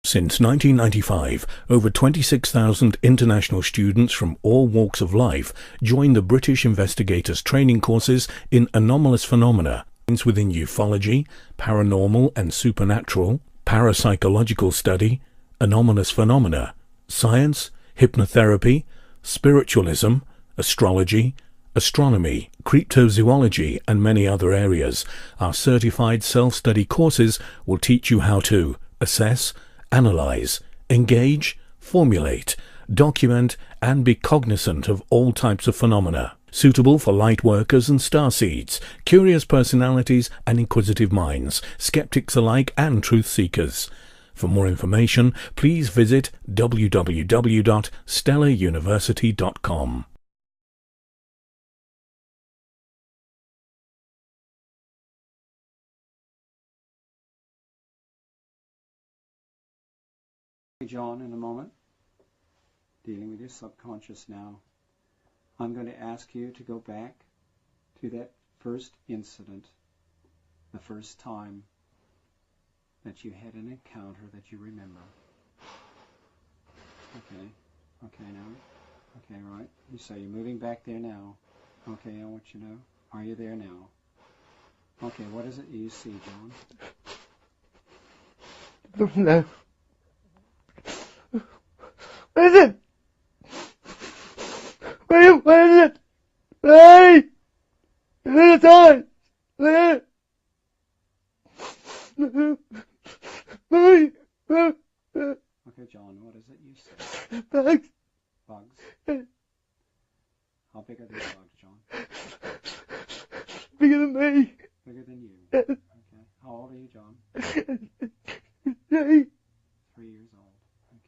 Since 1995, over 26,000 international students from all walks of life join the British investigators' training courses in anomalous phenomena within ufology, paranormal and supernatural, parapsychological study, anomalous phenomena, science, hypnotherapy, spiritualism, astrology, astronomy, cryptozoology and many other areas. Our certified self-study courses will teach you how to assess, analyze, engage, formulate, document and be cognizant of all types of phenomena, suitable for light workers and starseeds, curious personalities and inquisitive minds, skeptics alike and truth seekers. For more information, please visit www.stellaruniversity.com. John, in a moment, dealing with your subconscious now. I'm going to ask you to go back to that first incident, the first time that you had an encounter that you remember. Okay now. Okay, right. You say you're moving back there now. Okay, I want you to know. Are you there now? Okay, what is it you see, John? No. What is it? William, what is it? Hey! What is it? Okay, John, what is it you see? Bugs. Bugs? How big are these bugs, John? Bigger than me. Bigger than you? Yes. Okay. How old are you, John? 3. 3 years old.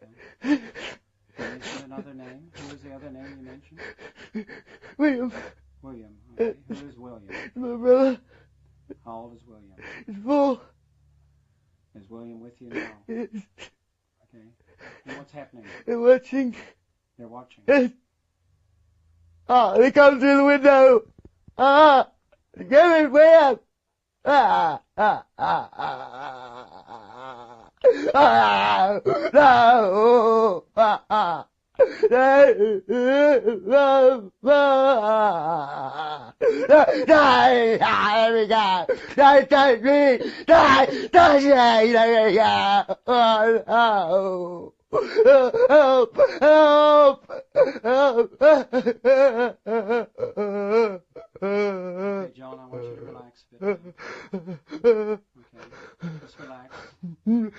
Okay. You mentioned another name. Who was the other name you mentioned? William. William. Okay. Who is William? My brother. How old is William? He's 4. Is William with you now? Yes. Okay. And what's happening? They're watching. They're watching. Yes. Ah, they come through the window. Ah, get it, William. Ah, ah, ah, ah, ah, no, ah, ah. Die, there we go. Die, touch me. Die, touch me. There we go. Oh, no. Help, help, help. Okay, John, I want you to relax a bit. Okay, just relax. Okay,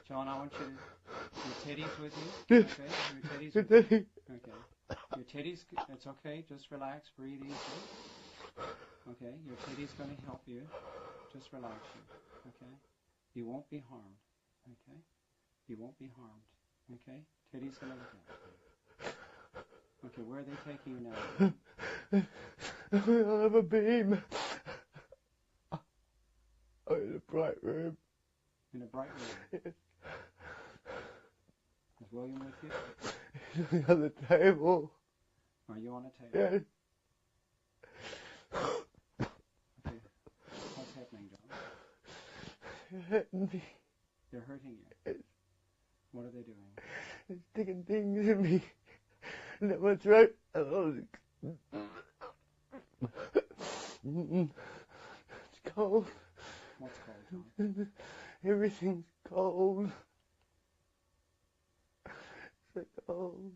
John, I want you to... Your teddy's with you? Okay, your teddy's with you? Okay. Your teddy's... It's okay, just relax, breathe easy. Okay, your teddy's going to help you. Just relax you. Okay? You won't be harmed. Okay? You won't be harmed. Okay? Teddy's going to look at you. Okay, where are they taking you now? I have a beam. I'm in a bright room. In a bright room? Yes. Is William with you? He's on the table. Are you on a table? Yes. Okay. What's happening, John? They're hurting me. They're hurting you? Yes. What are they doing? They're sticking things in me. And that one's right. It's cold. What's cold, John? Everything's cold. It's so cold.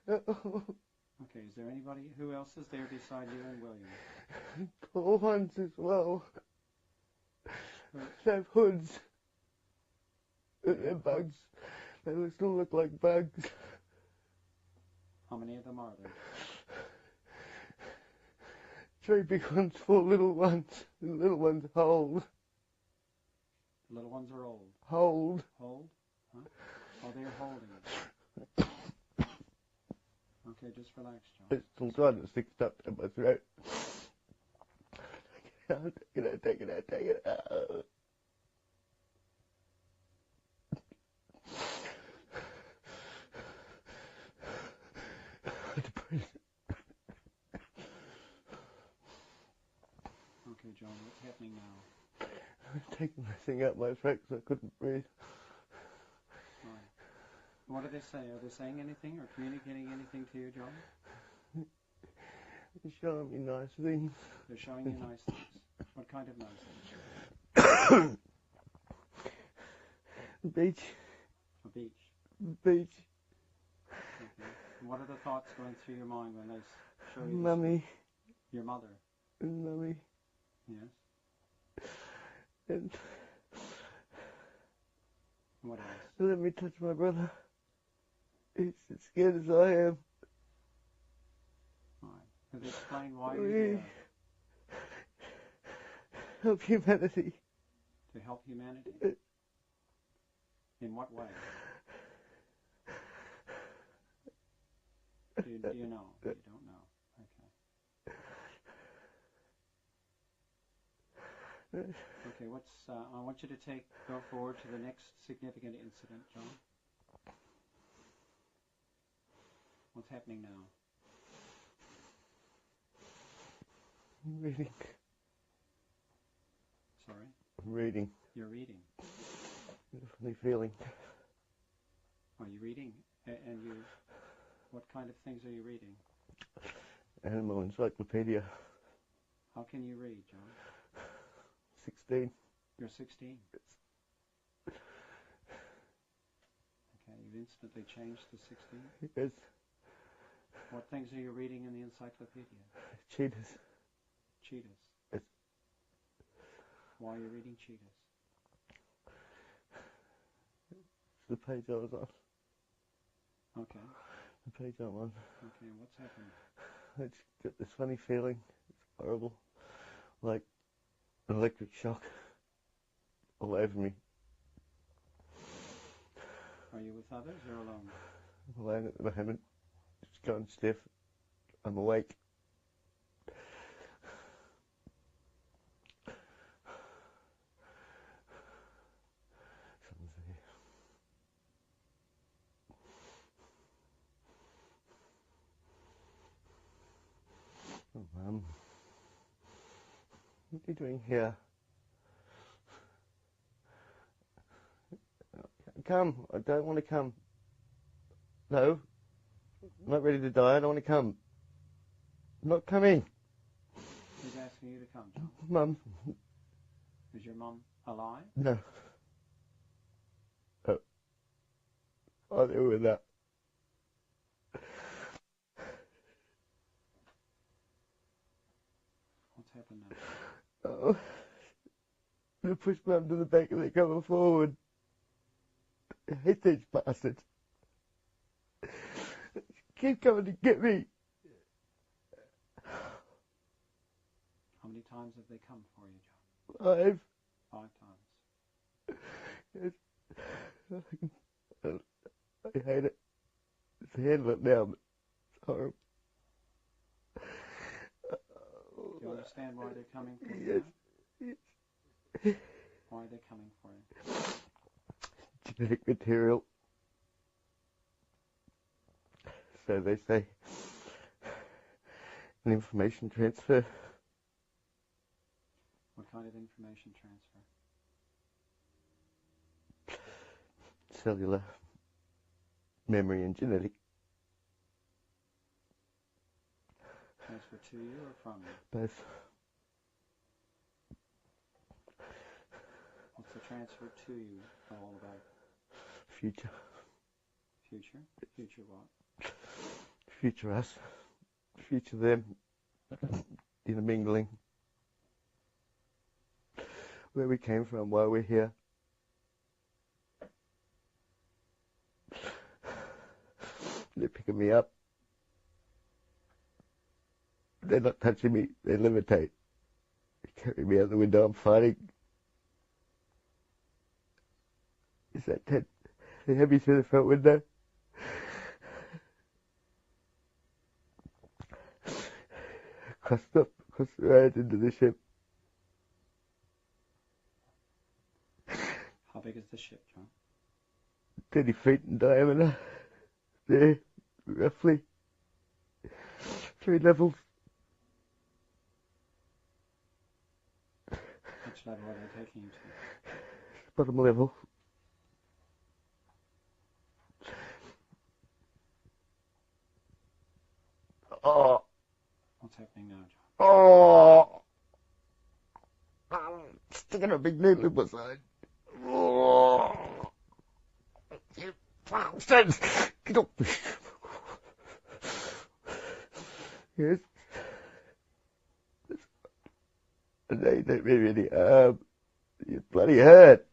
Okay, is there anybody, who else is there beside you and William? Cold ones as well. Who? They have hoods. They're bugs. They still look like bugs. How many of them are there? 3 big ones, 4 little ones. The little ones hold. The little ones are old. Hold. Hold? Huh? Oh, they're holding it. Okay, just relax, John. It's still trying to stick stuff in my throat. Take it out. Okay, John, what's happening now? I was taking my thing out my throat because I couldn't breathe. What do they say? Are they saying anything or communicating anything to you, John? They're showing me nice things. They're showing you nice things. What kind of nice things? Beach. A beach. Beach. Okay. And what are the thoughts going through your mind when they show you this Mummy. beach? Your mother. Mummy. Yes. And What else? let me touch my brother. He's as scared as I am. Right. Could you explain why you're there? Help humanity. To help humanity? In what way? Do you know? You don't know. Okay. Okay, I want you to go forward to the next significant incident, John. What's happening now? I'm reading. Sorry? I'm reading. You're reading. Funny feeling. Are you reading? And what kind of things are you reading? Animal encyclopedia. How can you read, John? 16. You're 16. Okay, you've instantly changed to 16? Yes. What things are you reading in the encyclopedia? Cheetahs. Cheetahs. Yes. Why are you reading cheetahs? It's the page I was on. Okay. The page I'm on. Okay, and what's happening? I just get this funny feeling. It's horrible. Like an electric shock all over me. Are you with others or alone? I'm alone at the moment. Just going stiff. I'm awake. Someone's here. Oh, Mum. What are you doing here? Come. I don't want to come. No. I'm not ready to die. I don't want to come. I'm not coming. Who's asking you to come, John? Mum. Is your mum alive? No. Oh. I'll deal with that. What's happened now? Oh. They push Mum to the back and they're coming forward. I hate these bastards. Keep coming to get me. How many times have they come for you, John? 5. 5 times. Yes. I hate it. It's handle it now, but it's horrible. Do you understand why they're coming for you? Yes. Now? Yes. Why are they coming for you? Genetic material. So they say. An information transfer. What kind of information transfer? Cellular. Memory and genetic. Transfer to you or from you? Both. What's the transfer to you all about? Future. Future? Future what? Future us. Future them. Intermingling. Where we came from, why we're here. They're picking me up. They're not touching me. They levitate. They carry me out the window. I'm fighting. Is that Ted? They have me through the front window. Across the road into the ship. How big is the ship, John? 30 feet in diameter. There, roughly. 3 levels. Which level are they taking you to? Bottom level. Oh. What's happening now, John? Oh. I'm sticking a big needle in my side. Oh. You bastards! Get off me. Yes. They don't mean any harm. You bloody hurt.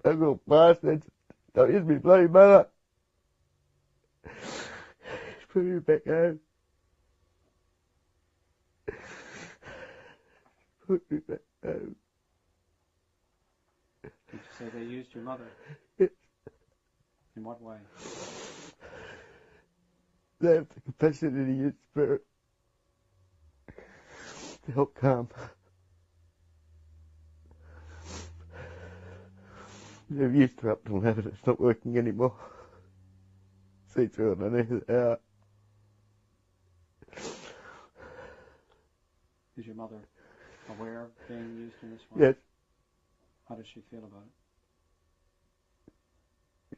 Ugly bastards. Don't use me bloody mother. Put me back home. Put me back home. Did you say they used your mother? Yes. In what way? They have the capacity to use spirit to help calm. They've used her up till now, but it's not working anymore. See through it, I know who they are. Is your mother aware of being used in this way? Yes. How does she feel about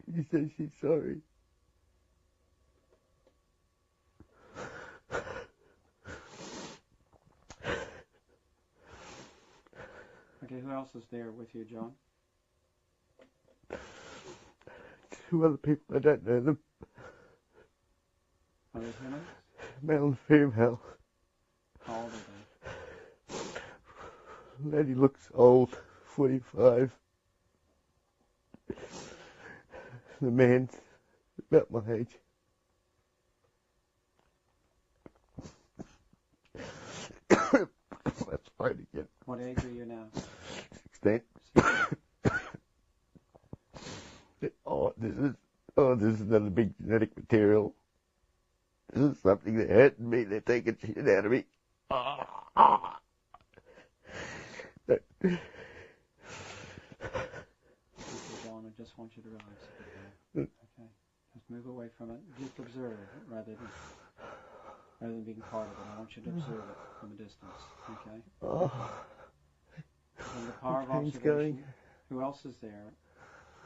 it? She says she's sorry. Okay, who else is there with you, John? Two other people, I don't know them. Are they humans? Male and female. How old are they? Lady looks old, 45. The man's about my age. That's fine again. What age are you now? 16. 16. This is another big genetic material. This is something they're hurting me. They're taking shit out of me. Okay, John, I just want you to relax a bit there. Okay, just move away from it. Just observe rather than being part of it. I want you to observe it from a distance. Okay. From the power of observation, who else is there?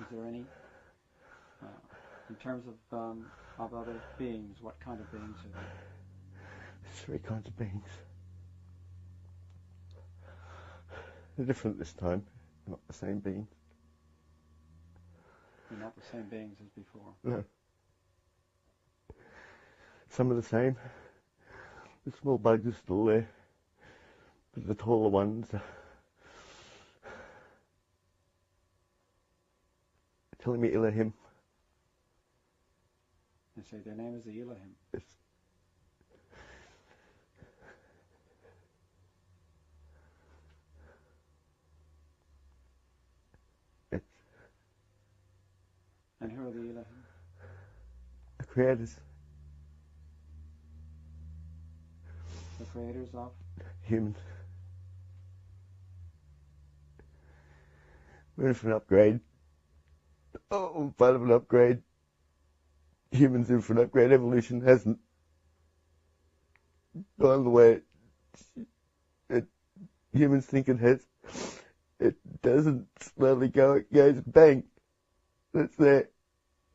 Is there any? In terms of other beings, what kind of beings are there? There's 3 kinds of beings. They're different this time, not the same beings. They're not the same beings as before. No. Some are the same. The small bugs are still there, but the taller ones are telling me Elohim. They say their name is the Elohim. Yes. Yes. And who are the Elohim? The creators. The creators of? Humans. We're in for an upgrade. Oh, part of an upgrade. Humans in for an upgrade. Evolution hasn't gone the way humans think it has. It doesn't slowly go, it goes bang. That's there.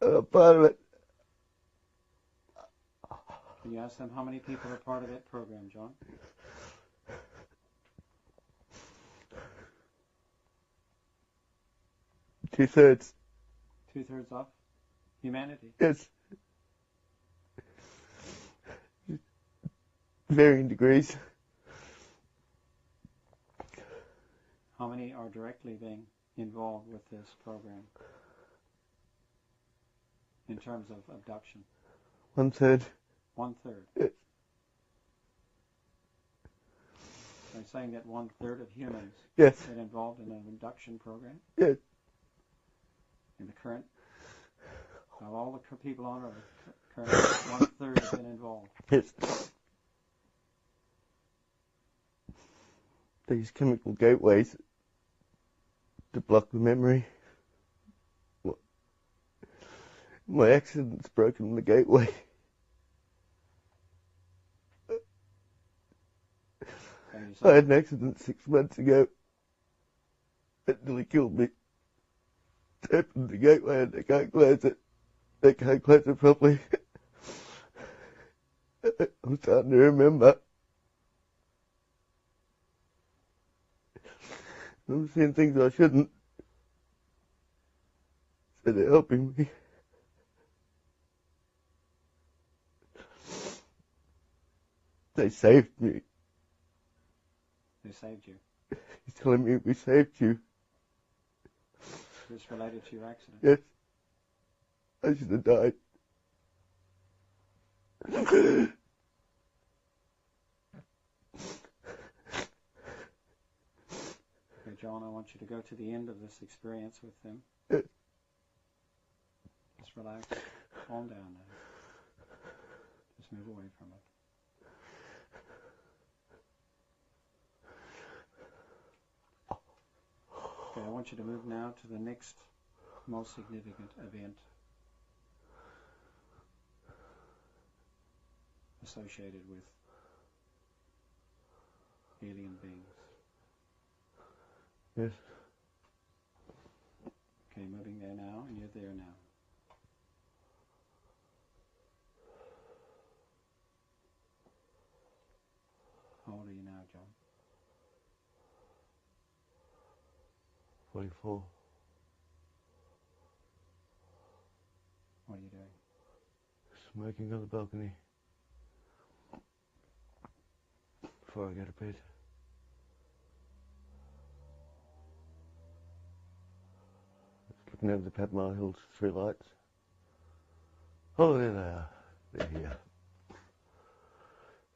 Part of it. Can you ask them how many people are part of that program, John? Two-thirds. 2/3 of humanity? Yes. Varying degrees. How many are directly being involved with this program in terms of abduction? 1/3. 1/3. Yes. They're saying that 1/3 of humans Yes. get involved in an abduction program Yes. in the current. Of all the people on Earth, currently 1/3 have been involved. Yes. They use chemical gateways to block the memory. My accident's broken the gateway. I had an accident 6 months ago. It nearly killed me. It opened the gateway and they can't close it. They can't close it properly. I'm starting to remember. I'm seeing things I shouldn't. So they're helping me. They saved me. They saved you. He's telling me we saved you. This related to your accident? Yes. I should have died. Okay, John, I want you to go to the end of this experience with them. Yes. Just relax. Calm down now. Just move away from it. Okay, I want you to move now to the next most significant event associated with alien beings. Yes. Okay, moving there now, and you're there now. How old are you now, John? 44. What are you doing? Smoking on the balcony. Before I go to bed. Just looking over the Padmar Hills through lights. Oh, there they are. They're here.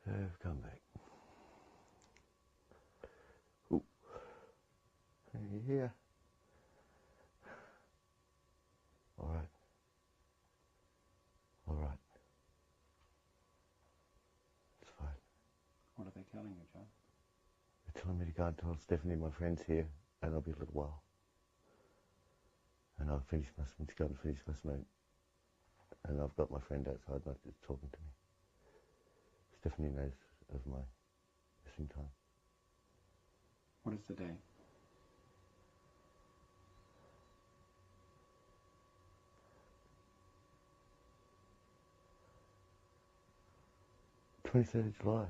They've come back. Ooh. Are you here? All right. All right. It's fine. What are they telling you, John? They're telling me to go and tell Stephanie my friend's here, and I'll be a little while. And I'll finish my smoke, go and finish my smoke. And I've got my friend outside, not just talking to me. Stephanie knows of my missing time. What is the day? The 23rd of July.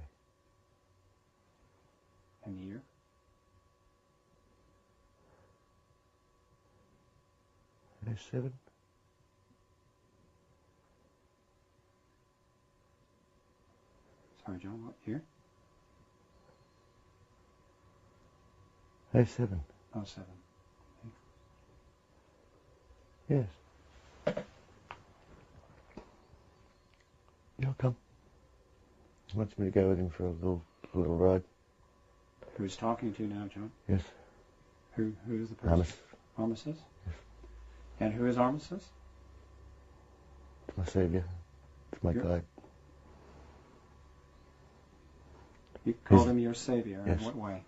And the year? Day 7. Sorry, John, what year? Day 7. Oh, 7. Yes. You'll come. He wants me to go with him for a little ride. Who's talking to you now, John? Yes. Who is the person? Armistice. Armistice? Yes. And who is Armistice? It's my saviour. It's my guide. You called him your savior. Yes. In what way?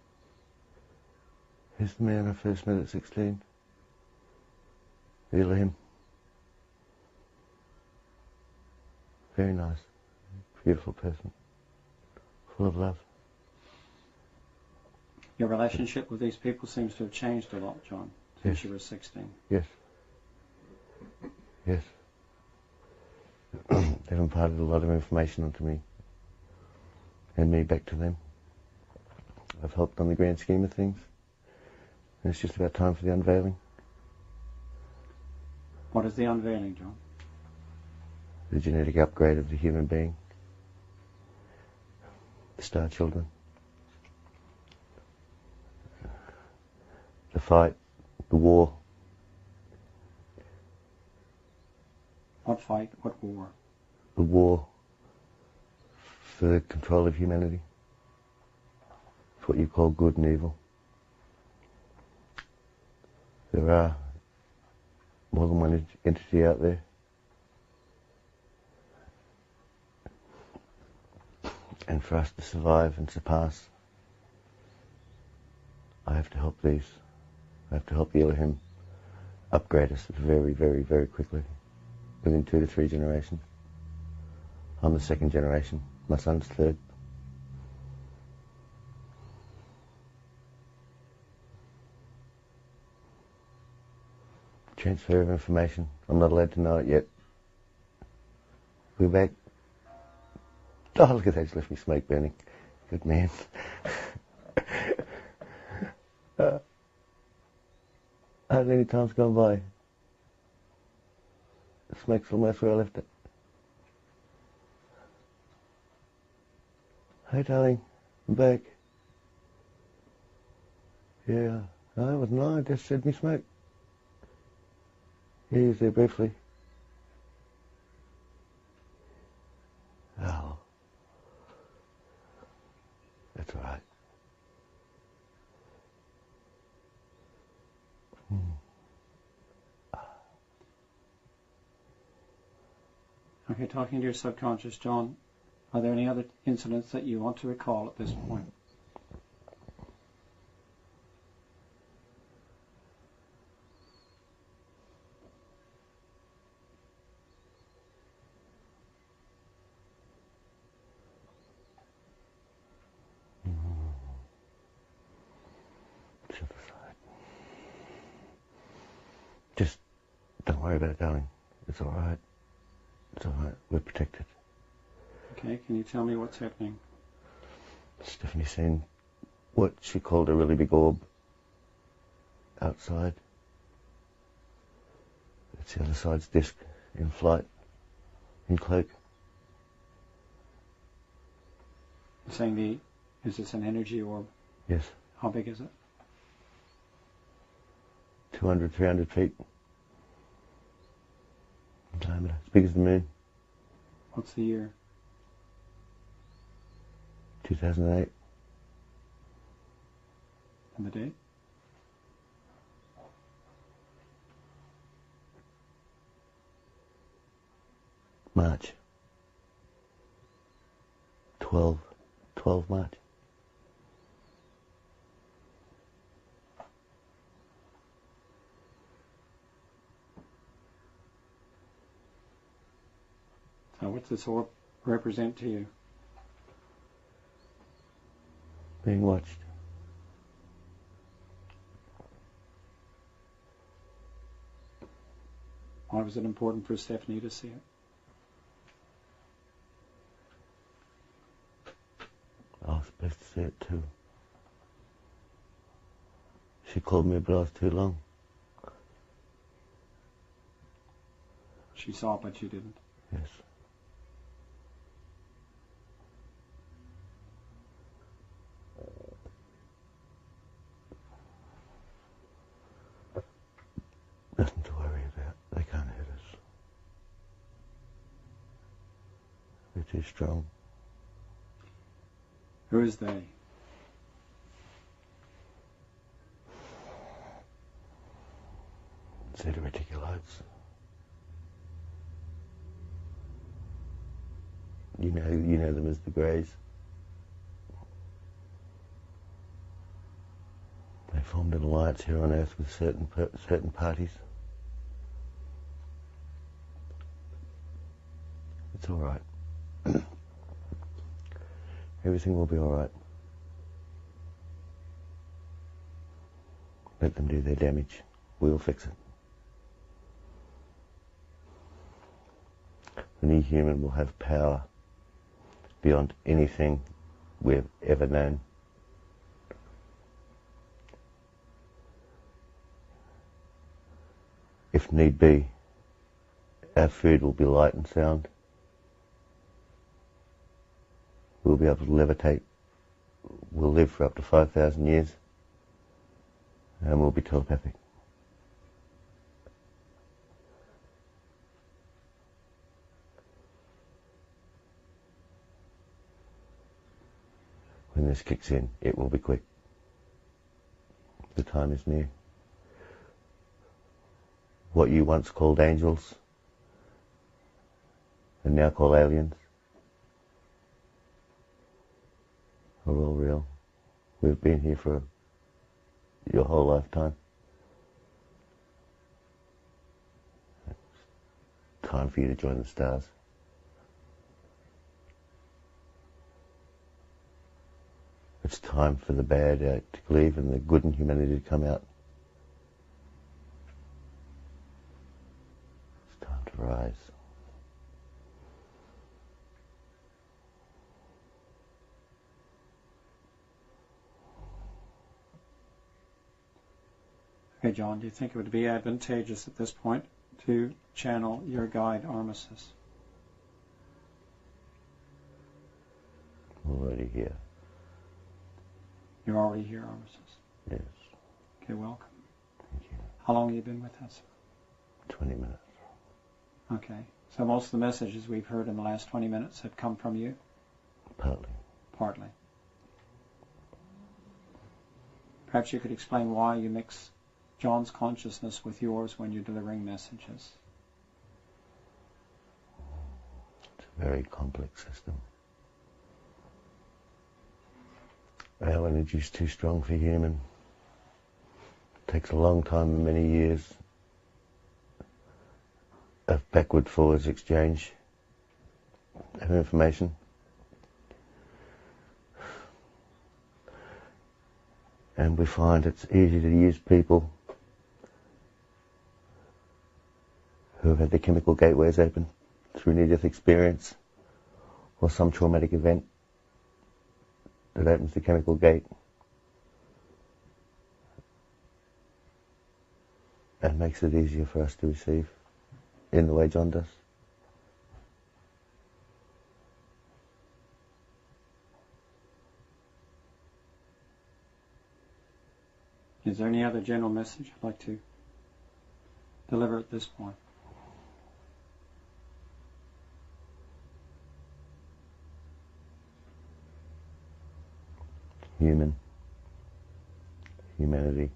He's the man I first met at 16. Elohim. Very nice. Beautiful person. Full of love. Your relationship with these people seems to have changed a lot, John, since Yes. you were 16. Yes. Yes. They've imparted a lot of information onto me. And me back to them. I've helped on the grand scheme of things. And it's just about time for the unveiling. What is the unveiling, John? The genetic upgrade of the human being. The star children. The fight. The war. What fight? What war? The war for the control of humanity. It's what you call good and evil. There are more than one entity out there. And for us to survive and surpass, I have to help these. I have to help the Elohim upgrade us very, very, very quickly, within 2 to 3 generations. I'm the 2nd generation. My son's 3rd. Transfer of information. I'm not allowed to know it yet. We're back. Oh, look at that, he's left me smoke burning. Good man. How many times gone by? The smoke's almost where I left it. Hey, darling, I'm back. Yeah, no, it wasn't I just said me smoke. Yeah, he was there briefly. Oh, that's all right. Okay, talking to your subconscious, John, are there any other incidents that you want to recall at this point? To the side. Just don't worry about it, darling. It's all right. It's all right. We're protected. Okay, can you tell me what's happening? Stephanie's seen what she called a really big orb outside. It's the other side's disc in flight, in cloak. You're saying is this an energy orb? Yes. How big is it? 200, 300 feet in diameter. As big as the moon. What's the year? 2008. And the date? March. 12 March. So what's this orb represent to you? Being watched. Why was it important for Stephanie to see it? I was supposed to see it too. She called me, but I was too long. She saw it, but you didn't. Yes. Nothing to worry about. They can't hurt us. We're too strong. Who is they? Zeta Reticulates. You know them as the Greys. They formed an alliance here on Earth with certain parties. It's all right. Everything will be all right. Let them do their damage. We'll fix it. The new human will have power beyond anything we've ever known. If need be, our food will be light and sound. We'll be able to levitate. We'll live for up to 5,000 years. And we'll be telepathic. When this kicks in, it will be quick. The time is near. What you once called angels, and now call aliens, are all real. We've been here for your whole lifetime. It's time for you to join the stars. It's time for the bad to leave and the good in humanity to come out. It's time to rise. Okay, John, do you think it would be advantageous at this point to channel your guide, Armistice? Already here. You're already here, Armistice? Yes. Okay, welcome. Thank you. How long have you been with us? 20 minutes. Okay. So most of the messages we've heard in the last 20 minutes have come from you? Partly. Partly. Perhaps you could explain why you mix John's consciousness with yours when you're delivering messages. It's a very complex system. Our energy's too strong for human. It takes a long time and many years of backward-forwards exchange of information. And we find it's easy to use people who have had their chemical gateways open through near-death experience or some traumatic event that opens the chemical gate and makes it easier for us to receive in the way John does. Is there any other general message you'd like to deliver at this point? Humanity.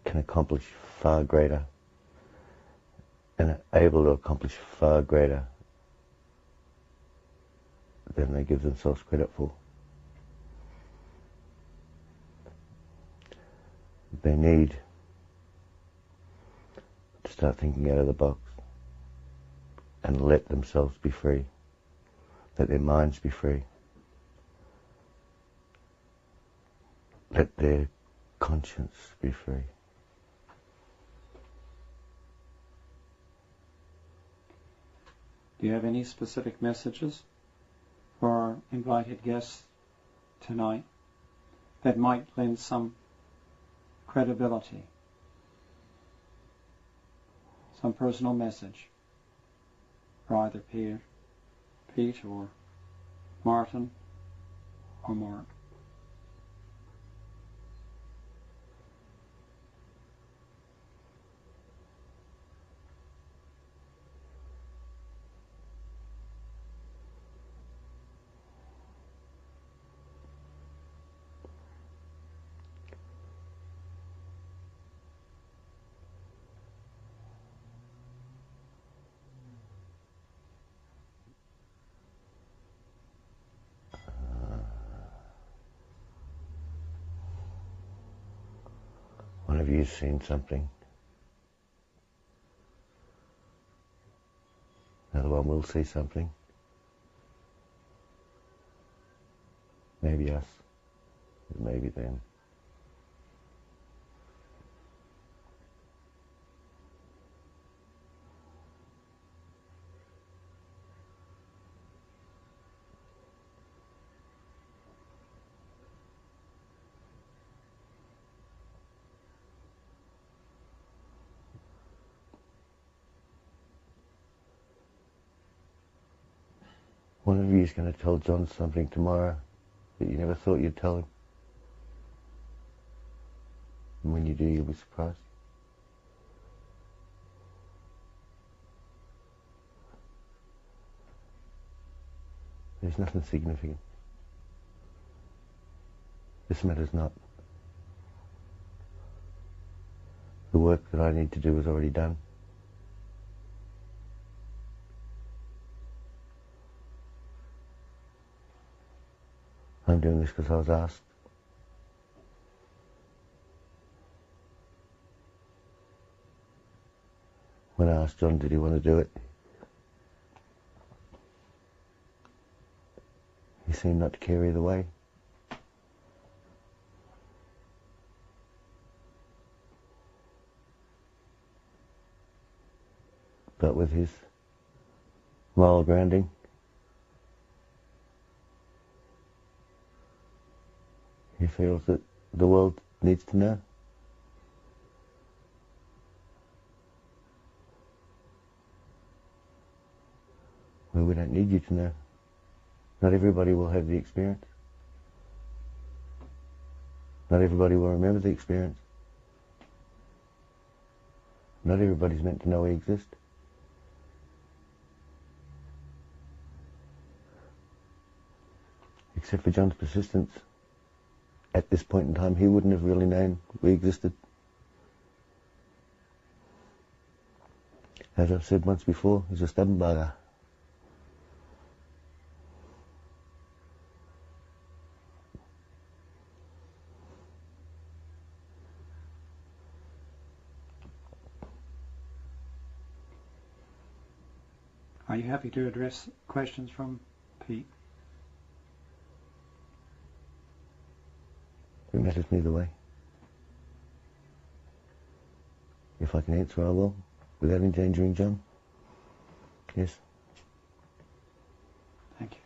Can accomplish far greater and are able to accomplish far greater than they give themselves credit for. They need to start thinking out of the box and let themselves be free, let their minds be free, let their conscience be free. Do you have any specific messages for our invited guests tonight that might lend some credibility, some personal message for either Pete or Martin or Mark? One of you's seen something. Another one will see something. Maybe us, maybe them. One of you is going to tell John something tomorrow that you never thought you'd tell him. And when you do, you'll be surprised. There's nothing significant. This matters not. The work that I need to do is already done. I'm doing this because I was asked. When I asked John, did he want to do it? He seemed not to care either way. But with his moral grounding, He feels that the world needs to know. Well, we don't need you to know. Not everybody will have the experience. Not everybody will remember the experience. Not everybody's meant to know we exist. Except for John's persistence. At this point in time, he wouldn't have really known we existed. As I've said once before, he's a stubborn bugger. Are you happy to address questions from Pete? It matters neither way. If I can answer, I will, without endangering John. Yes. Thank you.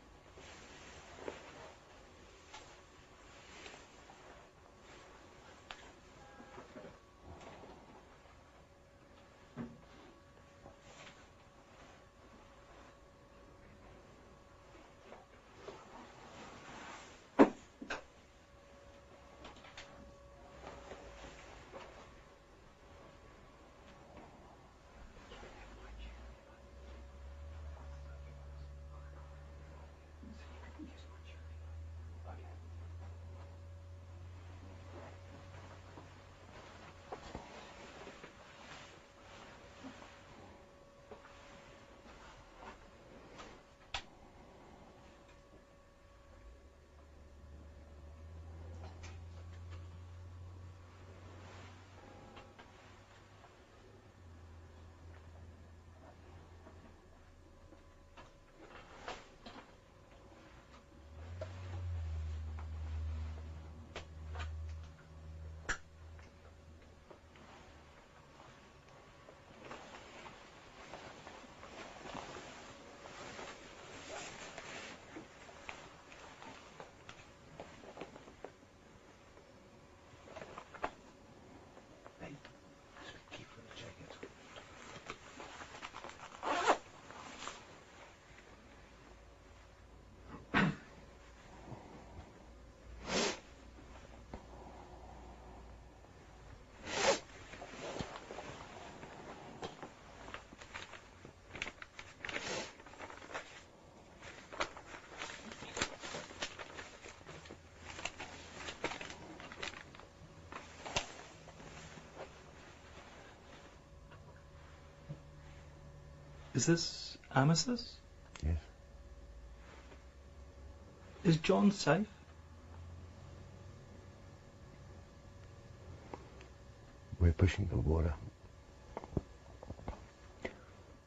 Is this Armistice? Yes. Is John safe? We're pushing the border.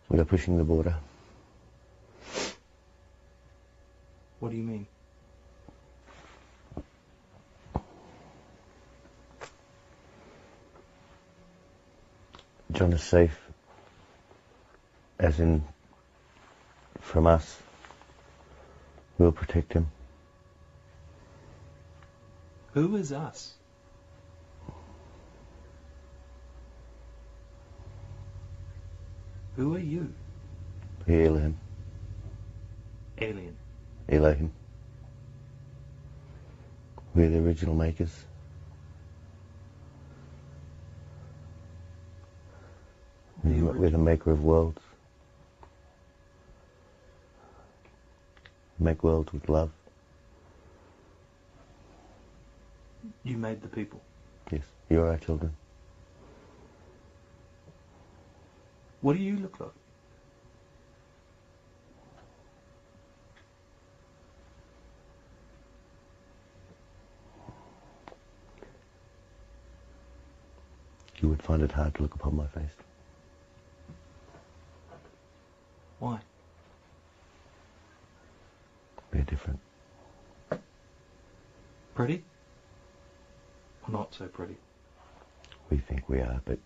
We are pushing the border. What do you mean? John is safe, as in from us. We'll protect him. Who is us? Who are you? Elohim. Alien. Elohim. We're the original makers. We're the maker of worlds. Make worlds with love. You made the people. Yes, you're our children. What do you look like? You would find it hard to look upon my face. Why? We're different. Pretty? Or not so pretty? We think we are, but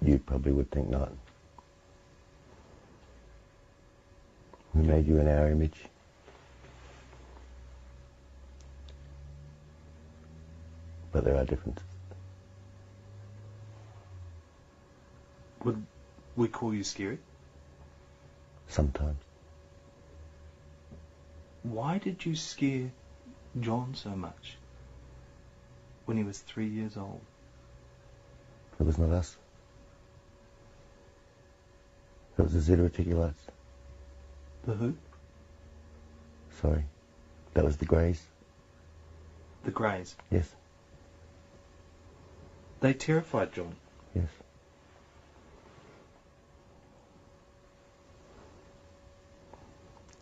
you probably would think not. We made you in our image. but there are differences. Would we call you scary? Sometimes. Why did you scare John so much when he was 3 years old? It was not us. It was the Zeta Reticulates. The who? Sorry. That was the Greys. The Greys. Yes. They terrified John. Yes.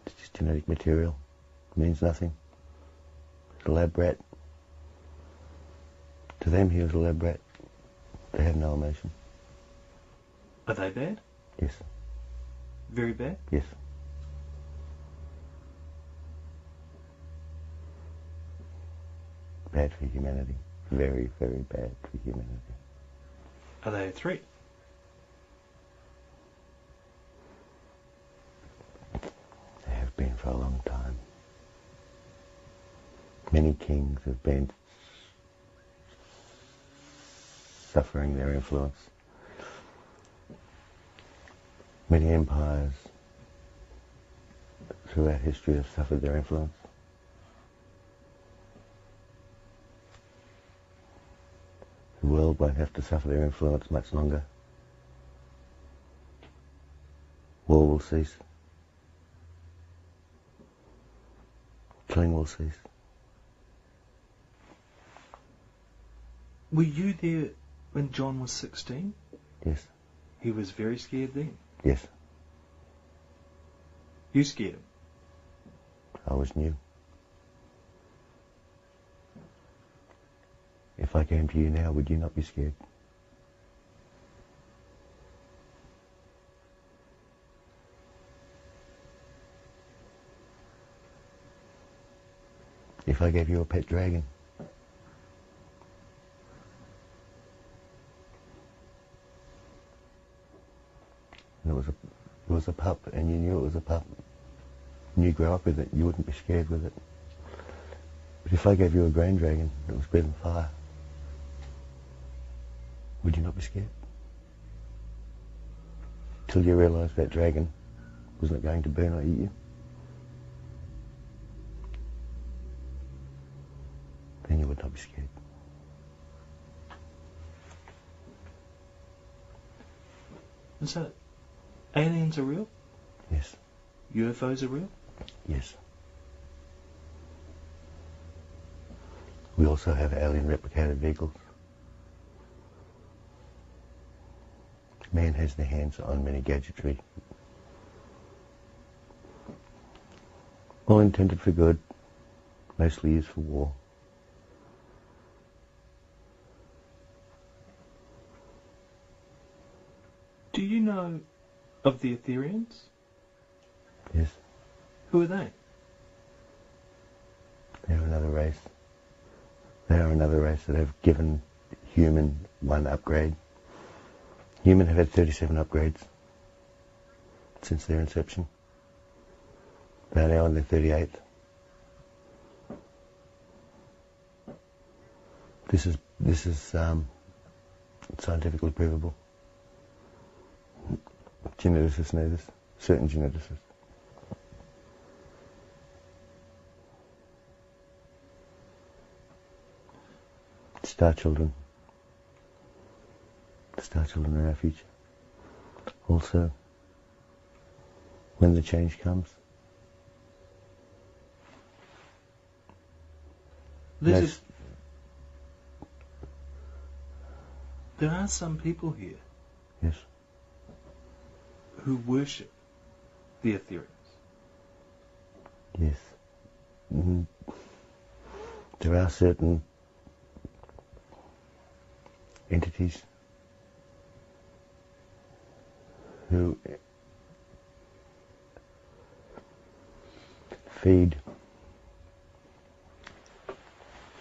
It's just genetic material. It means nothing. He's a lab rat. To them, he was a lab rat. They have no emotion. Are they bad? Yes. Very bad? Yes. Bad for humanity. Very, very bad for humanity. Are they a threat? They have been for a long time. Many kings have been suffering their influence. Many empires throughout history have suffered their influence. The world won't have to suffer their influence much longer. War will cease. Killing will cease. Were you there when John was 16? Yes. He was very scared then. Yes. You scared him. I was new. If I came to you now, would you not be scared? If I gave you a pet dragon, and it was a pup, and you knew it was a pup, and you grew up with it, you wouldn't be scared with it. But if I gave you a grain dragon that was breathing fire, would you not be scared? Till you realised that dragon was not going to burn or eat you. Then you would not be scared. And so, aliens are real? Yes. UFOs are real? Yes. We also have alien replicated vehicles. Man has their hands on many gadgetry. All intended for good, mostly used for war. Do you know of the Etherians? Yes. Who are they? They are another race. They are another race that have given human one upgrade. Human have had 37 upgrades since their inception. They are now on their 38th. This is scientifically provable. Geneticists know this. Certain geneticists. Star children. The star children are our future. Also, when the change comes, There most, are some people here yes, who worship the Etherians. yes. Mhm. There are certain entities who feed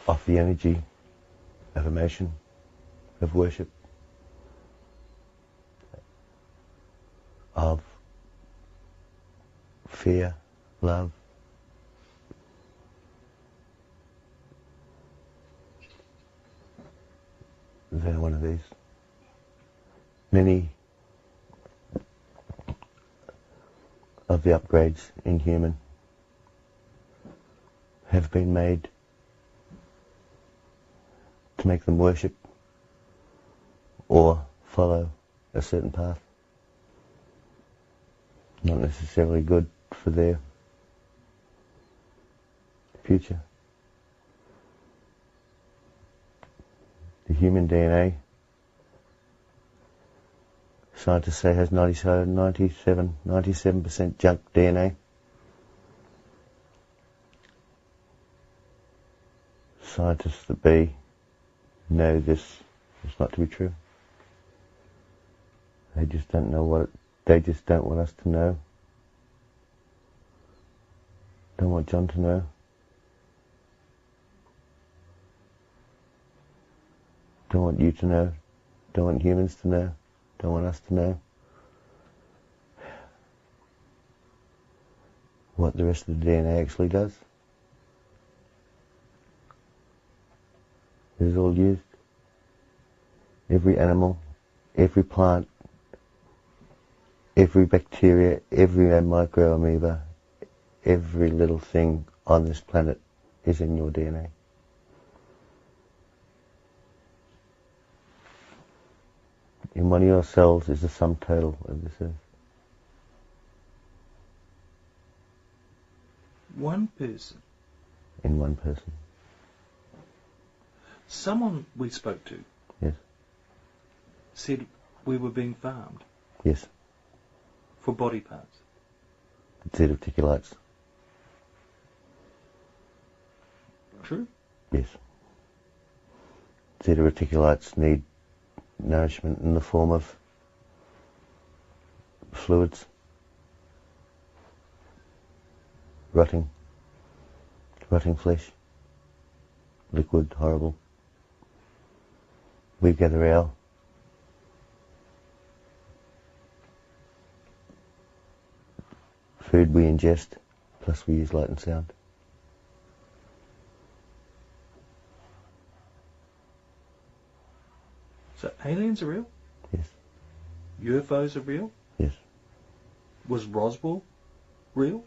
off the energy of emotion, of worship, of fear, love. without one of these. Many of the upgrades in human have been made to make them worship or follow a certain path. Not necessarily good for their future. The human DNA, scientists say, has 97% junk DNA. Scientists that be know this is not to be true. They just don't know what they just don't want us to know. Don't want John to know. Don't want you to know. Don't want humans to know. Don't want us to know what the rest of the DNA actually does. It is all used. Every animal, every plant, every bacteria, every microamoeba, every little thing on this planet is in your DNA. In one of your cells is the sum total of this earth. One person. In one person. Someone we spoke to. Yes. Said we were being farmed. Yes. For body parts. Abductee. True? Yes. Abductee need nourishment in the form of fluids, rotting flesh, liquid, horrible. We gather our food we ingest, plus we use light and sound. So aliens are real? Yes. UFOs are real? Yes. Was Roswell real?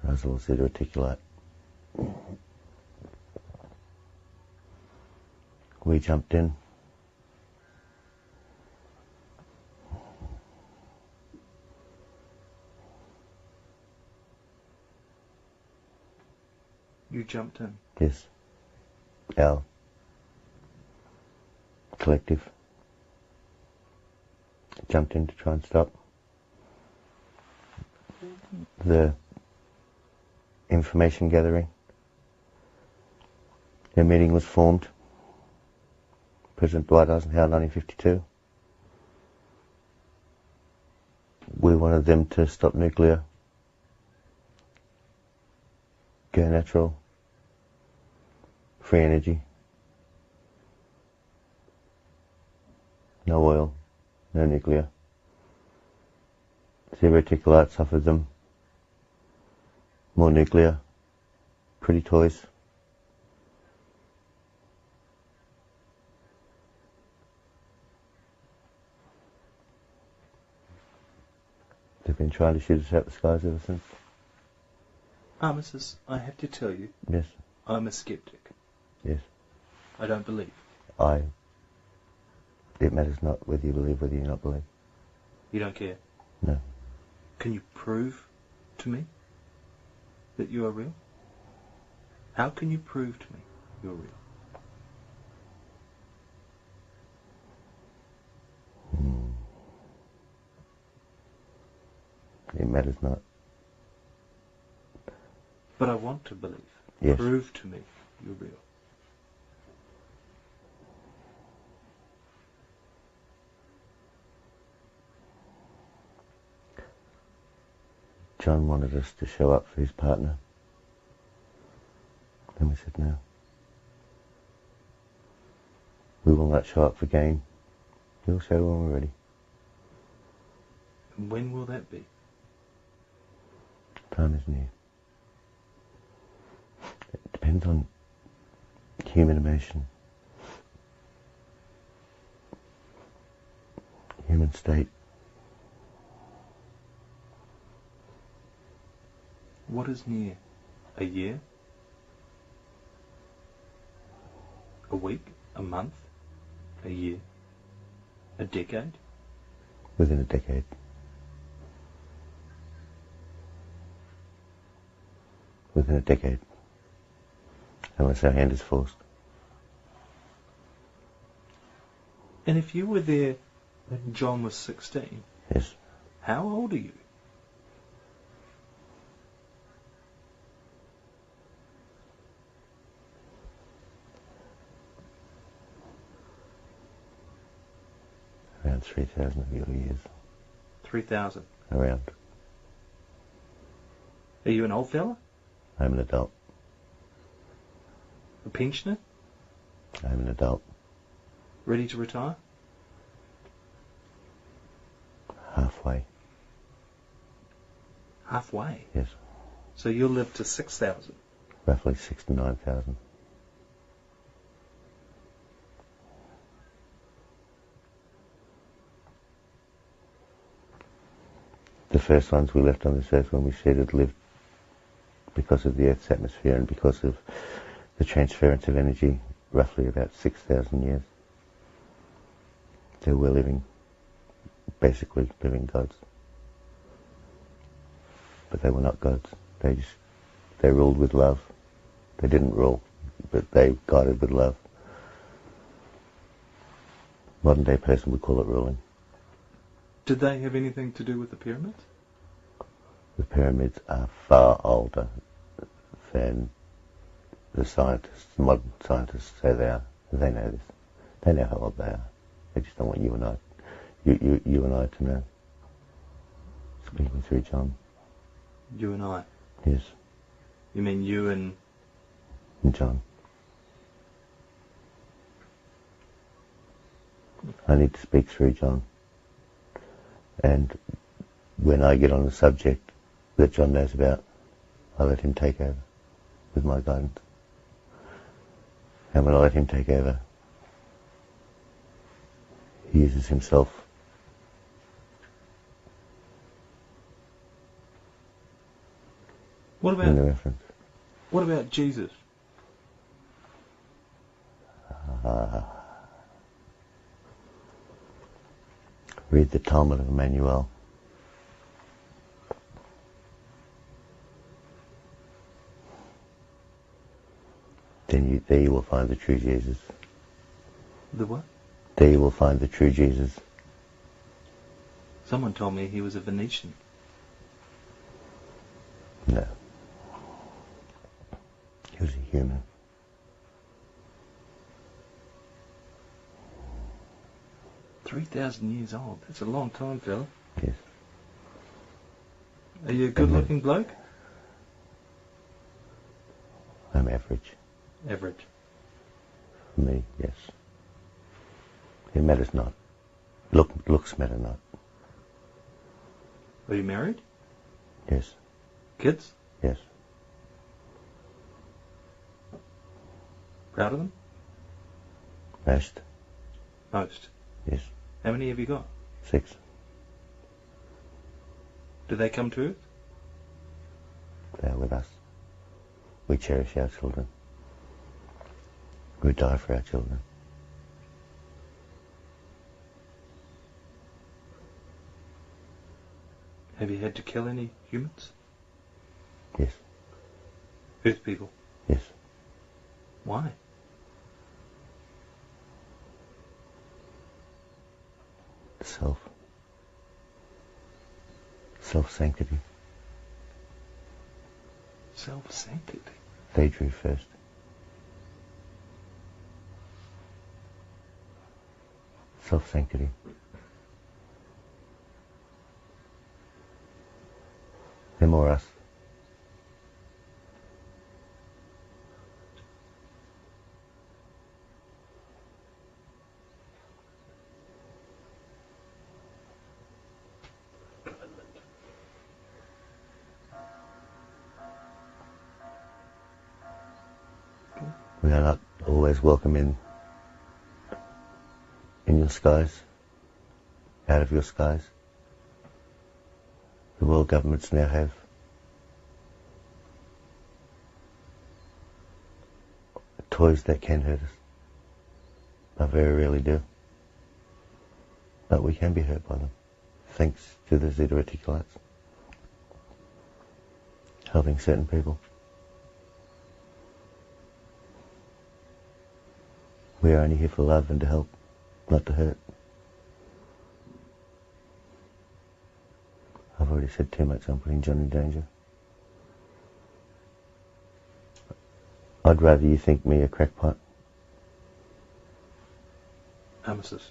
Roswell said reticulate. We jumped in. You jumped in? Yes. Our collective jumped in to try and stop the information gathering. A meeting was formed. President Dwight Eisenhower, 1952. We wanted them to stop nuclear, go natural, free energy, no oil, no nuclear. Zero reticulates offered them more nuclear, pretty toys. They've been trying to shoot us out the skies ever since. Armistice, I have to tell you, Yes, I'm a skeptic. yes. I don't believe. It matters not whether you believe, whether you not believe. You don't care? No. Can you prove to me that you are real? How can you prove to me you're real? It matters not. But I want to believe. Yes. Prove to me you're real. John wanted us to show up for his partner. And we said no. We will not show up for gain. We'll show when we're ready. And when will that be? Time is near. It depends on human emotion, human state. What is near? A year? A week? A month? A year? A decade? Within a decade. Within a decade. Unless our hand is forced. And if you were there when John was 16, Yes. how old are you? Around 3,000 of your years. 3,000. Around. Are you an old fella? I'm an adult. A pensioner? I'm an adult. Ready to retire? Halfway. Halfway. Yes. So you'll live to 6,000. Roughly 69,000. The first ones we left on this earth when we said had lived because of the Earth's atmosphere and because of the transference of energy, roughly about 6,000 years. So we're living, basically living gods. But they were not gods. They ruled with love. They didn't rule, but they guided with love. Modern day person would call it ruling. Did they have anything to do with the pyramids? The pyramids are far older than the scientists, modern scientists say they are. They know this. They know how old they are. They just don't want you and I to know. Speaking through John. You and I? Yes. You mean you and... And John. I need to speak through John. And when I get on the subject that John knows about, I let him take over with my guidance. And when I let him take over, he uses himself. What In the about, reference. what about Jesus? Read the Talmud of Emmanuel. There you will find the true Jesus. The what? There you will find the true Jesus. Someone told me he was a Venetian. No. He was a human. $3,000 old. That's a long time, fella. Yes. Are you a good-looking bloke? I'm average. Average. For me, yes. It matters not. Looks matter not. Are you married? Yes. Kids? Yes. Proud of them? Most. Most. Yes. How many have you got? 6. Do they come to Earth? They are with us. We cherish our children. We die for our children. Have you had to kill any humans? Yes. Earth people? Yes. Why? Self-sanctity. Self-sanctity? They drew first. Self-sanctity. Them or us. We are not always welcome in your skies, out of your skies. The world governments now have toys that can hurt us. I very rarely do. But we can be hurt by them, thanks to the zeta reticulates helping certain people. We are only here for love and to help, not to hurt. I've already said too much on putting John in danger. I'd rather you think me a crackpot Amethyst.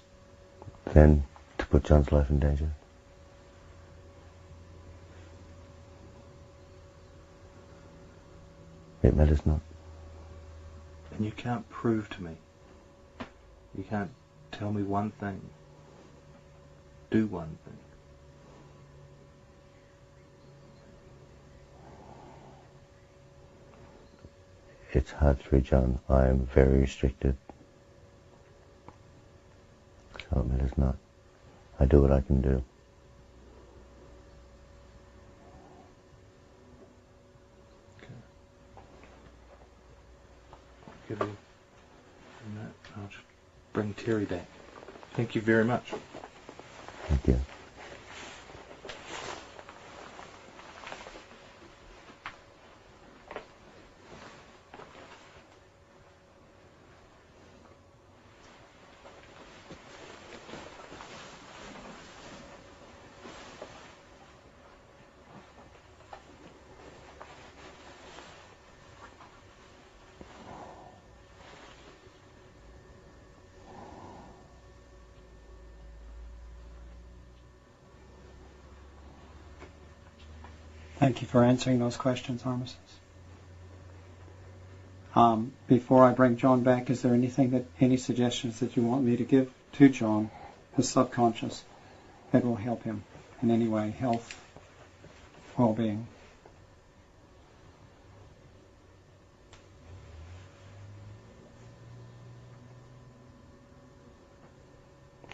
than to put John's life in danger. It matters not. And you can't prove to me. You can't tell me one thing. Do one thing. It's hard through John. I am very restricted. So it matters not. I do what I can do. Okay. I'll give you a minute. I'll just bring Terry back. Thank you very much. Thank you. Thank you for answering those questions, Armistice. Before I bring John back, is there any suggestions that you want me to give to John, his subconscious, that will help him in any way, health, well-being?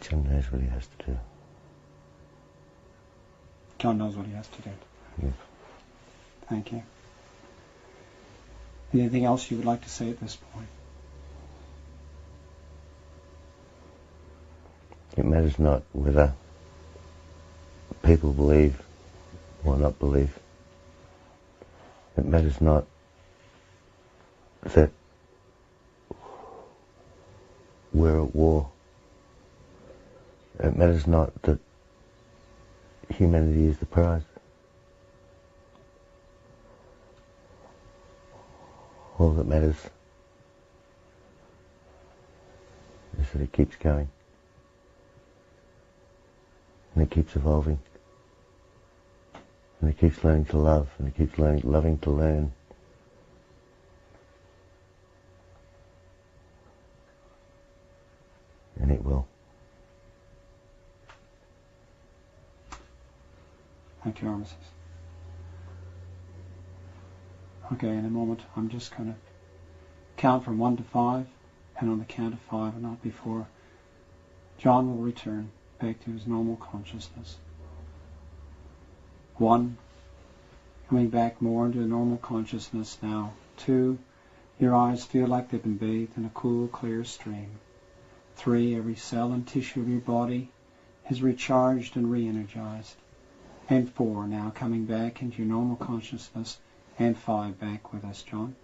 John knows what he has to do. John knows what he has to do. Yes. Thank you. Anything else you would like to say at this point? It matters not whether people believe or not believe. It matters not that we're at war. It matters not that humanity is the prize. All that matters is that it keeps going. And it keeps evolving. And it keeps learning to love. And it keeps loving to learn. And it will. Thank you, Armistice. Okay, in a moment I'm just going to count from 1 to 5, and on the count of 5 and not before, John will return back to his normal consciousness. 1, coming back more into normal consciousness now. 2, your eyes feel like they've been bathed in a cool, clear stream. 3, every cell and tissue of your body is recharged and re-energized. And 4, now coming back into your normal consciousness. And 5, back with us, John.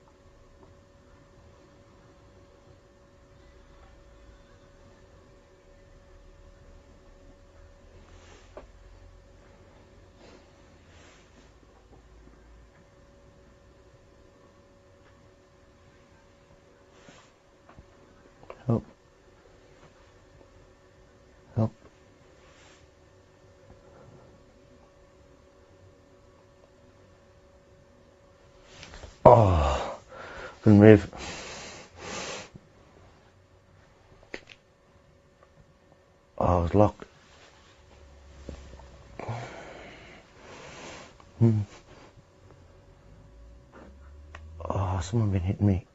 Help. Help. Oh, couldn't move. Oh, I was locked. Oh, someone been hitting me.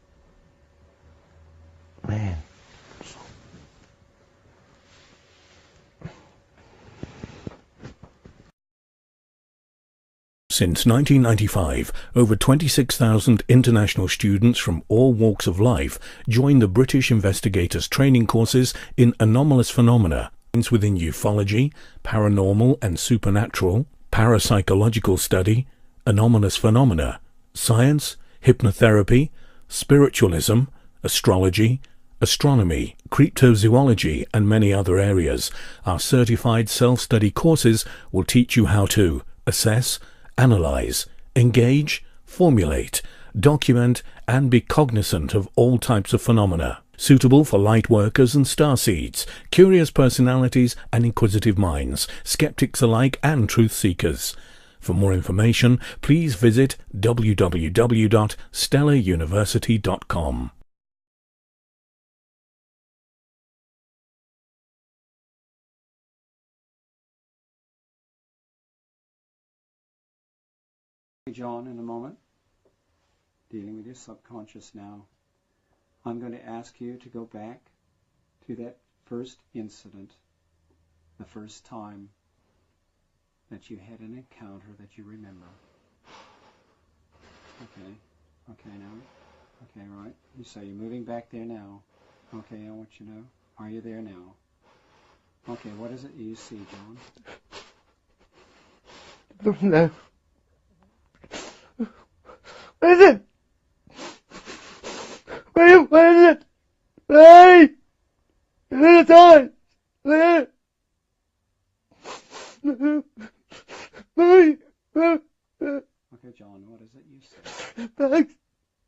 Since 1995, over 26,000 international students from all walks of life join the British investigators' training courses in anomalous phenomena within ufology, paranormal and supernatural, parapsychological study, anomalous phenomena, science, hypnotherapy, spiritualism, astrology, astronomy, cryptozoology and many other areas. Our certified self-study courses will teach you how to assess, analyze, engage, formulate, document and be cognizant of all types of phenomena, suitable for light workers and starseeds, curious personalities and inquisitive minds, skeptics alike and truth seekers. For more information, please visit www.stellaruniversity.com. John, in a moment, dealing with your subconscious now. I'm going to ask you to go back to that first incident, the first time that you had an encounter that you remember. Okay now. Okay, right. So you're moving back there now. Okay, I want you to know. Are you there now? Okay, what is it you see, John? Don't know. What is it? William, what is it? Hey! Is it a toy? Okay, John, what is it you see? Bugs.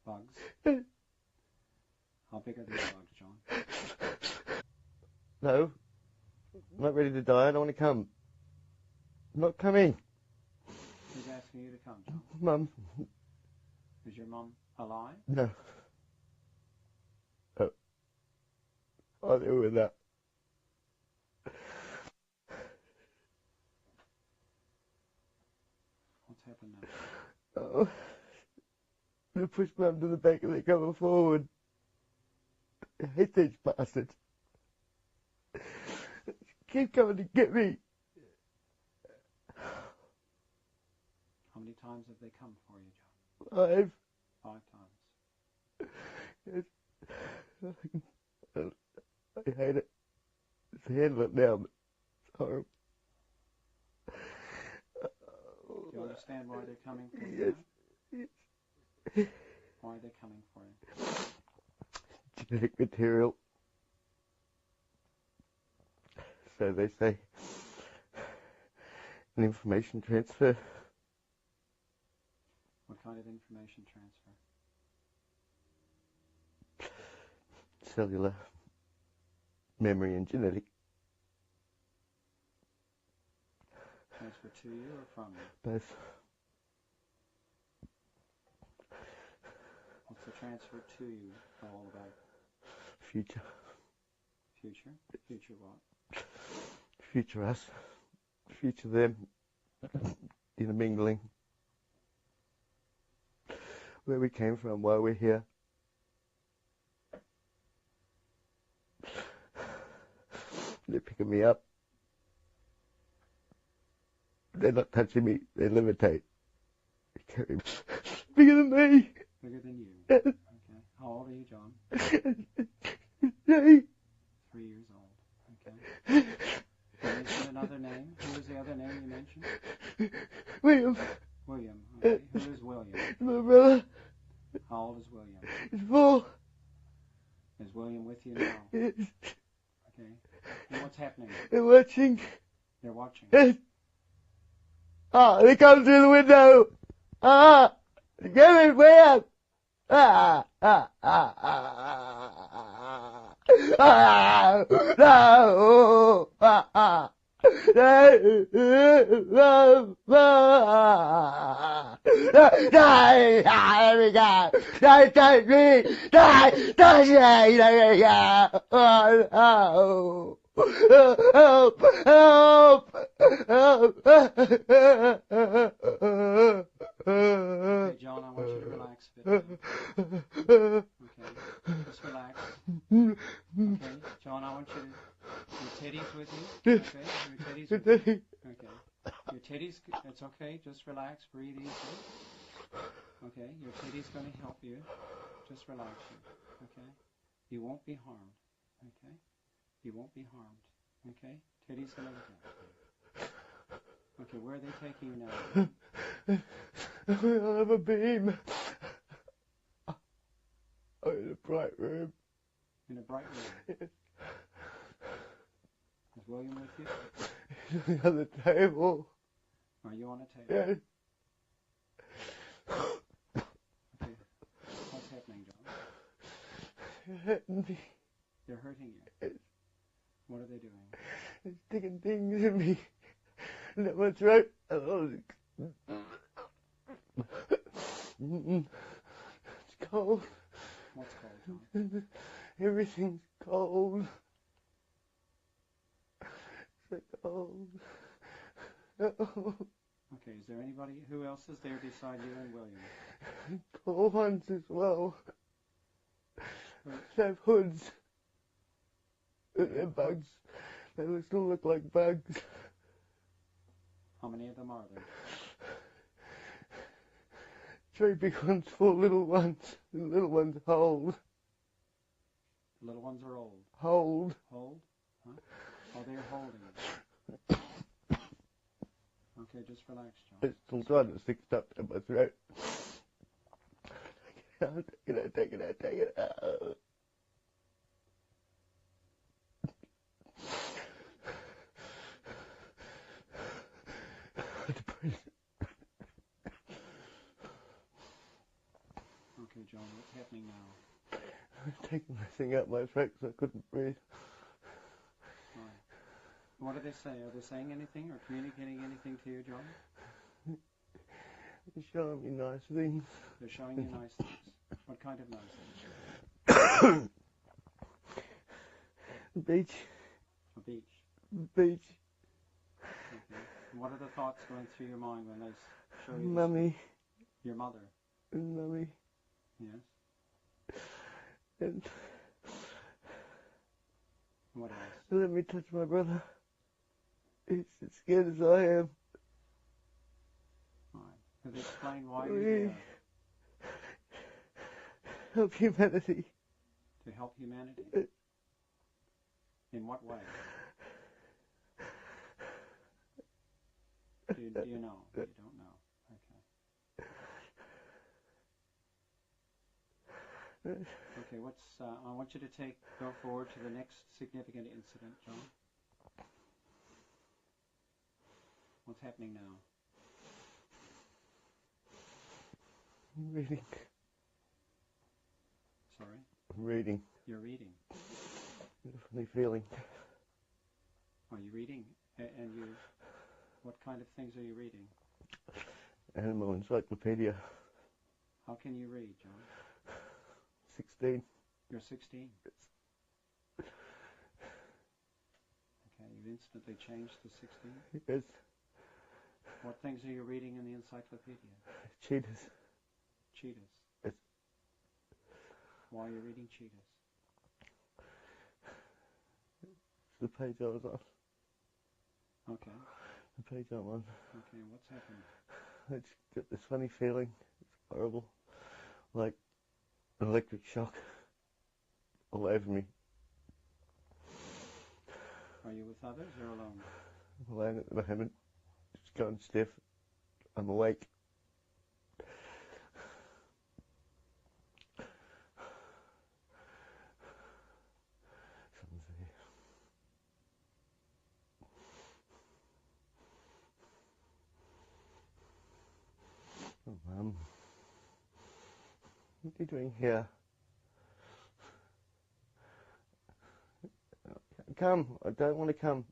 Bugs? How big are these bugs, John? No. I'm not ready to die. I don't want to come. I'm not coming. Who's asking you to come, John? Mum. Is your mum alive? No. Oh. I'll deal with that. What's happened now? Oh. They pushed Mum to the back and they're coming forward. I hate these bastards. Keep coming to get me. How many times have they come for you, John? 5. 5 times. Yes. I hate it. It's handle it now, but it's horrible. Do you understand why they're coming for you? Yes. Now? Why are they coming for you? Genetic material. So they say. An information transfer. What kind of information transfer? Cellular. Memory and genetic. Transfer to you or from you? Both. What's the transfer to you all about? Future. Future? Future what? Future us. Future them. Intermingling. Where we came from, why we're here. They're picking me up. They're not touching me. They levitate. They carry me. Bigger than me. Bigger than you? Yes. Okay. How old are you, John? 3. 3 years old. Okay. You mentioned another name. Who was the other name you mentioned? William. William. Okay. Who is William? My brother. How old is William? He's 4. Is William with you now? Yes. Okay. And what's happening? They're watching. They're watching. Yes. Ah, they come through the window. Ah, get me, William. Ah, ah, ah, ah, ah, no, ah, ah. Die, let me go. Don't touch me. Die, touch me. Let me go. Oh, no. Help, help, help. Okay, John, I want you to relax a bit. Okay, just relax. Okay, John, I want you to... Your teddy's with you? Okay, your teddy's with you? Okay. Your Teddy's, it's okay, just relax, breathe easy. Okay, your Teddy's going to help you. Just relax you, okay? You won't be harmed, okay? You won't be harmed, okay? Teddy's going to look after you. Okay, where are they taking you now? I have a beam. Oh, in a bright room. In a bright room? Yes. Is William with you? He's on the other table. Are you on a table? Yes. Okay, what's happening, John? They're hurting me. They're hurting you? Yes. What are they doing? They're sticking things in me. And at my throat. It's cold. What's cold, John? Everything's cold. So cold. Okay, is there anybody, who else is there beside you and William? Cold ones as well. Who- They have hoods. They're bugs. They still look like bugs. How many of them are there? 3 big ones, 4 little ones. The little ones hold. The little ones are old. Hold. Hold? Huh? Oh, they're holding you. Okay, just relax, John. It's still trying to stick stuff in my throat. Take it out. Okay, John, what's happening now? I'm taking my thing out my throat because I couldn't breathe. Right. What do they say? Are they saying anything or communicating anything to you, John? They're showing me nice things. They're showing you nice things. What kind of nice things? Beach. A beach. Beach. Okay. And what are the thoughts going through your mind when they show you this? Mummy. Your mother? And Mummy. Yes. And What else? let me touch my brother. He's as scared as I am. Right. Have they explained why you're there? Help humanity. To help humanity? In what way? Do you know? You don't know. Okay. Okay, I want you to go forward to the next significant incident, John. What's happening now? I'm reading. Sorry? I'm reading. You're reading. A funny feeling. Are you reading? And what kind of things are you reading? Animal encyclopedia. How can you read, John? 16. You're 16. Okay, you've instantly changed to 16. Yes. What things are you reading in the encyclopedia? Cheetahs. Cheetahs. Yes. Why are you reading cheetahs? It's the page I was on. Okay. The page I'm on. Okay, and what's happening? I just get this funny feeling. It's horrible. Like an electric shock all over me. Are you with others or alone? I'm alone at the moment. Just going stiff. I'm awake. Someone's here. Oh, Mum. What are you doing here? Come. I don't want to come.